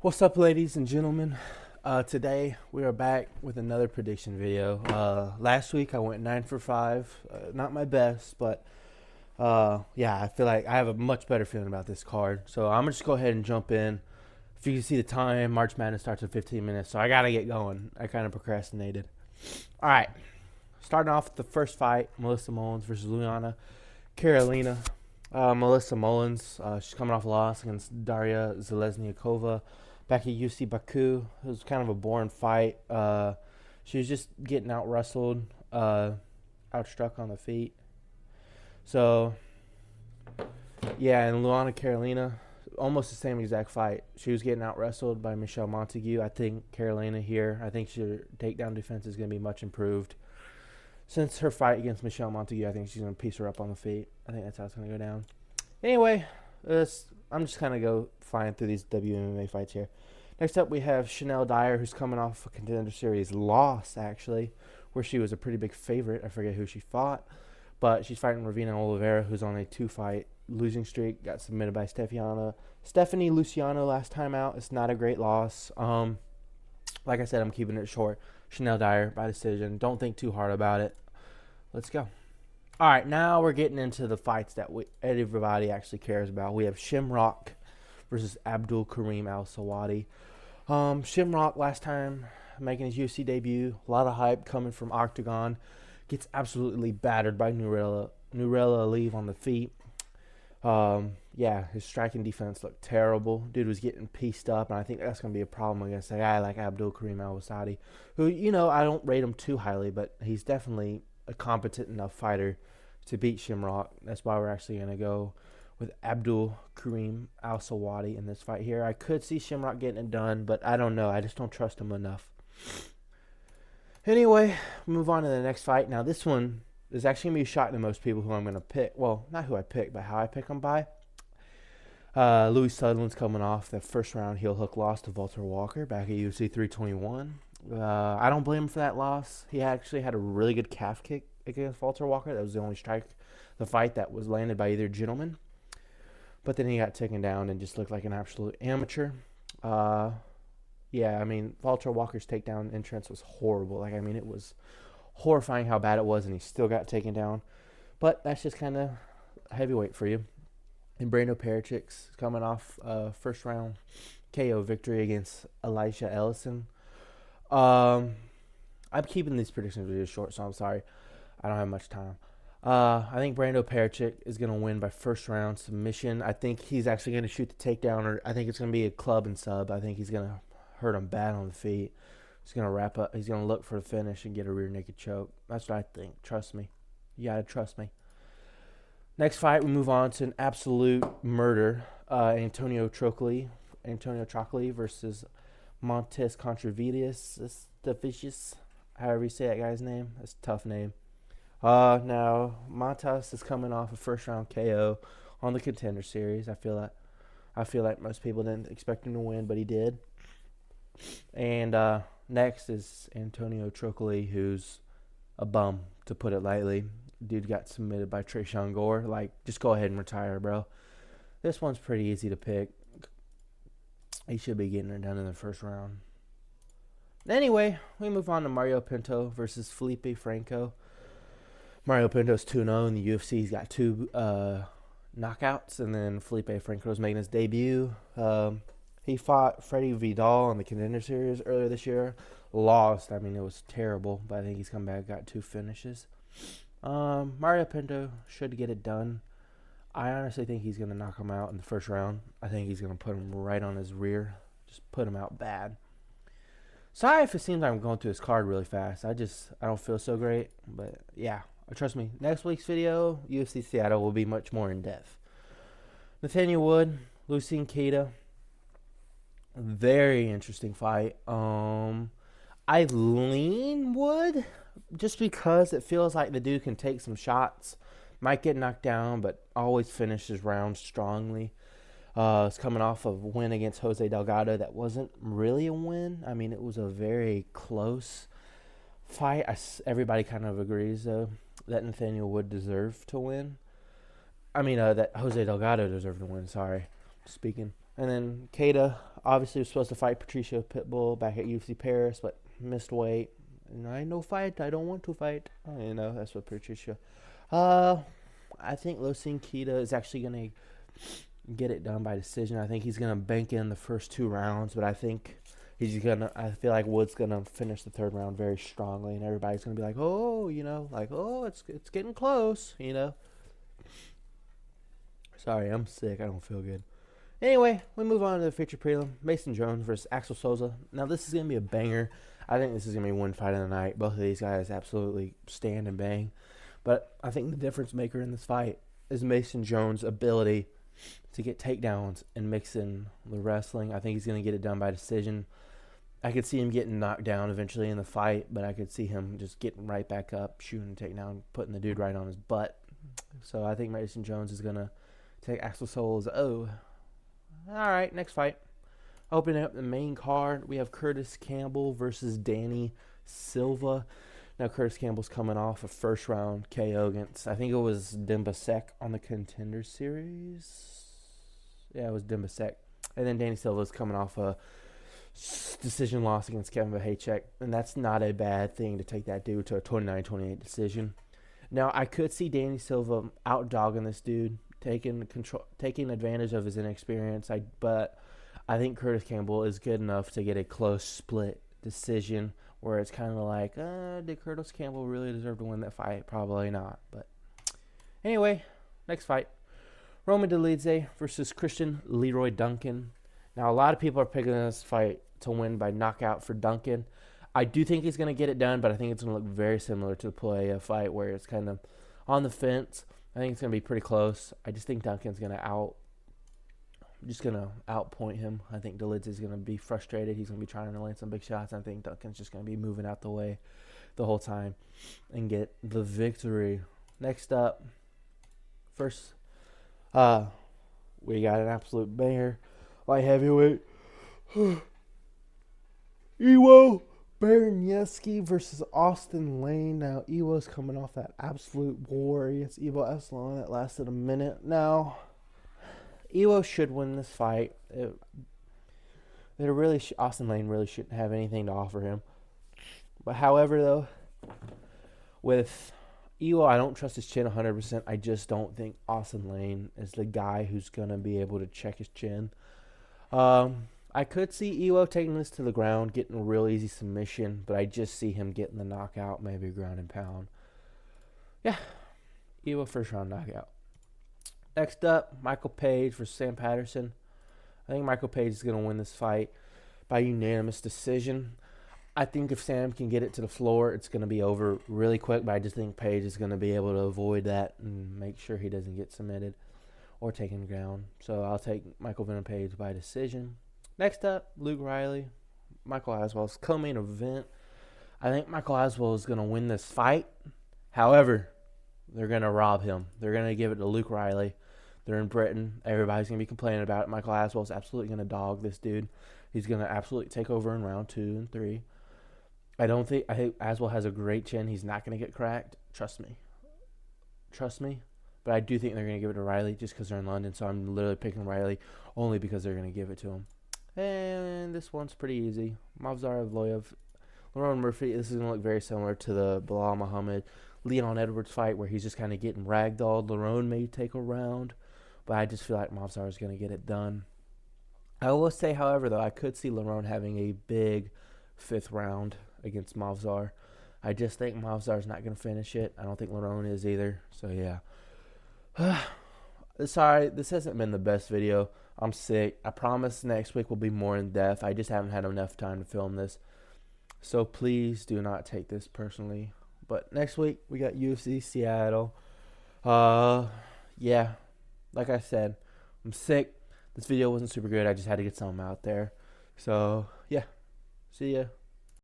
What's up, ladies and gentlemen? Today we are back with another prediction video. Last week I went 9 for 5. Not my best, but yeah, I feel like I have a much better feeling about this card. So I'm gonna just go ahead and jump in. If you can see the time, March Madness starts in 15 minutes, so I gotta get going. I kind of procrastinated. All right, starting off with the first fight: Melissa Mullins versus Luana Carolina. Melissa Mullins, she's coming off a loss against Daria Zelezniakova back at UC Baku. It was kind of a boring fight. She was just getting out wrestled, outstruck on the feet. So, yeah, and Luana Carolina, almost the same exact fight. She was getting out wrestled by Michelle Montague. I think Carolina here, I think her takedown defense is going to be much improved. Since her fight against Michelle Montague, I think she's going to piece her up on the feet. I think that's how it's going to go down. Anyway, I'm just kind of go flying through these WMMA fights here. Next up, we have Chanel Dyer, who's coming off a Contender Series loss, actually, where she was a pretty big favorite. I forget who she fought, but she's fighting Ravina Oliveira, who's on a 2-fight losing streak. Got submitted by Stephanie Luciano last time out. It's not a great loss. Like I said, I'm keeping it short. Chanel Dyer by decision. Don't think too hard about it. Let's go. All right, now we're getting into the fights that everybody actually cares about. We have Shamrock versus Abdul Karim Al Sawadi. Shamrock last time making his UFC debut. A lot of hype coming from Octagon. Gets absolutely battered by Nurella Evloev on the feet. Yeah, his striking defense looked terrible. Dude was getting pieced up, and I think that's going to be a problem against a guy like Abdul Karim Al Sawadi, who, I don't rate him too highly, but he's definitely a competent enough fighter to beat Shamrock. That's why we're actually going to go with Abdul Karim Al Sawadi in this fight here. I could see Shamrock getting it done, but I don't know. I just don't trust him enough. Anyway, move on to the next fight. Now, this one is actually going to be shocking to most people who I'm going to pick. Well, not who I pick, but how I pick them by. Louis Sutherland's coming off the first round heel hook loss to Walter Walker back at UFC 321. I don't blame him for that loss. He actually had a really good calf kick against Walter Walker. That was the only the fight that was landed by either gentleman. But then he got taken down and just looked like an absolute amateur. Yeah, I mean, Walter Walker's takedown entrance was horrible. It was horrifying how bad it was, and he still got taken down. But that's just kind of heavyweight for you. And Brando Pericic's coming off first round KO victory against Elisha Ellison. I'm keeping these predictions videos short, so I'm sorry. I don't have much time. I think Brando Pericic is going to win by first round submission. I think he's actually going to shoot the takedown, or I think it's going to be a club and sub. I think he's going to hurt him bad on the feet. He's going to wrap up. He's going to look for the finish and get a rear naked choke. That's what I think. Trust me. You got to trust me. Next fight, we move on to an absolute murder. Antonio Trocoli versus Montes Contrevious. However you say that guy's name. That's a tough name. Now, Montes is coming off a first-round KO on the Contender Series. I feel like most people didn't expect him to win, but he did. And next is Antonio Trocoli, who's a bum, to put it lightly. Dude got submitted by Trayshawn Gore. Just go ahead and retire, bro. This one's pretty easy to pick. He should be getting it done in the first round. Anyway, we move on to Mario Pinto versus Felipe Franco. Mario Pinto's 2-0 in the UFC. He's got 2 knockouts, and then Felipe Franco's making his debut. He fought Freddie Vidal in the Contender Series earlier this year. Lost. It was terrible, but I think he's come back, got 2 finishes. Mario Pinto should get it done. I honestly think he's going to knock him out in the first round. I think he's going to put him right on his rear. Just put him out bad. Sorry if it seems like I'm going through his card really fast. I don't feel so great. But, yeah, trust me. Next week's video, UFC Seattle, will be much more in-depth. Nathaniel Wood, Lucien Keita. Very interesting fight. I lean Wood just because it feels like the dude can take some shots. Might get knocked down, but always finishes rounds strongly. It's coming off of a win against Jose Delgado that wasn't really a win. It was a very close fight. Everybody kind of agrees, though, that Nathaniel Wood deserved to win. That Jose Delgado deserved to win, sorry, speaking. And then Keita, Obviously was supposed to fight Patricia Pitbull back at UFC Paris, but missed weight. And I no fight. I don't want to fight. That's what Patricia. Uh, I think Losin Kita is actually gonna get it done by decision. I think he's gonna bank in the first 2 rounds, but I think I feel like Wood's gonna finish the 3rd round very strongly, and everybody's gonna be like, oh, it's getting close, Sorry, I'm sick. I don't feel good. Anyway, we move on to the feature prelim. Mason Jones versus Axel Souza. Now, this is going to be a banger. I think this is going to be one fight of the night. Both of these guys absolutely stand and bang. But I think the difference maker in this fight is Mason Jones' ability to get takedowns and mix in the wrestling. I think he's going to get it done by decision. I could see him getting knocked down eventually in the fight, but I could see him just getting right back up, shooting a takedown, putting the dude right on his butt. So I think Mason Jones is going to take Axel Souza. Oh. All right, next fight. Opening up the main card, we have Curtis Campbell versus Danny Silva. Now, Curtis Campbell's coming off a 1st-round KO against, I think it was Dimbasek on the Contender Series. Yeah, it was Dimbasek. And then Danny Silva's coming off a decision loss against Kevin Vahacek. And that's not a bad thing to take that dude to a 29-28 decision. Now, I could see Danny Silva out-dogging this dude, taking advantage of his inexperience. But I think Curtis Campbell is good enough to get a close split decision where it's kind of like, did Curtis Campbell really deserve to win that fight? Probably not. But anyway, next fight. Roman Dolidze versus Christian Leroy Duncan. Now, a lot of people are picking this fight to win by knockout for Duncan. I do think he's going to get it done, but I think it's going to look very similar to the Puello fight where it's kind of on the fence. I think it's going to be pretty close. I just think Duncan's going to outpoint him. I think Dolidze is going to be frustrated. He's going to be trying to land some big shots. I think Duncan's just going to be moving out the way the whole time and get the victory. Next up, first, we got an absolute banger. Light heavyweight. Iwo Baranowski versus Austin Lane. Now, Iwo's coming off that absolute war against Ivo Eslan that lasted a minute. Now, Iwo should win this fight. Austin Lane really shouldn't have anything to offer him. But however, though, with Iwo, I don't trust his chin 100%. I just don't think Austin Lane is the guy who's going to be able to check his chin. I could see Iwo taking this to the ground, getting a real easy submission, but I just see him getting the knockout, maybe ground and pound. Yeah, Iwo 1st-round knockout. Next up, Michael Page versus Sam Patterson. I think Michael Page is going to win this fight by unanimous decision. I think if Sam can get it to the floor, it's going to be over really quick, but I just think Page is going to be able to avoid that and make sure he doesn't get submitted or taken down. So I'll take Michael Venom Page by decision. Next up, Luke Riley, Michael Aswell's co-main event. I think Michael Aswell is going to win this fight. However, they're going to rob him. They're going to give it to Luke Riley. They're in Britain. Everybody's going to be complaining about it. Michael Aswell is absolutely going to dog this dude. He's going to absolutely take over in round 2 and 3. I think Aswell has a great chin. He's not going to get cracked. Trust me. But I do think they're going to give it to Riley just because they're in London. So I'm literally picking Riley only because they're going to give it to him. And this one's pretty easy. Mavzar Evloev, Lerone Murphy. This is going to look very similar to the Bilal Muhammad, Leon Edwards fight where he's just kind of getting ragdolled. Lerone may take a round, but I just feel like Mavzar is going to get it done. I will say, however, though, I could see Lerone having a big 5th round against Mavzar. I just think Mavzar's not going to finish it. I don't think Lerone is either. So, yeah. Sorry, this hasn't been the best video. I'm sick. I promise next week will be more in depth. I just haven't had enough time to film this. So please do not take this personally. But next week we got UFC Seattle. Yeah. Like I said, I'm sick. This video wasn't super good. I just had to get something out there. So, yeah. See ya.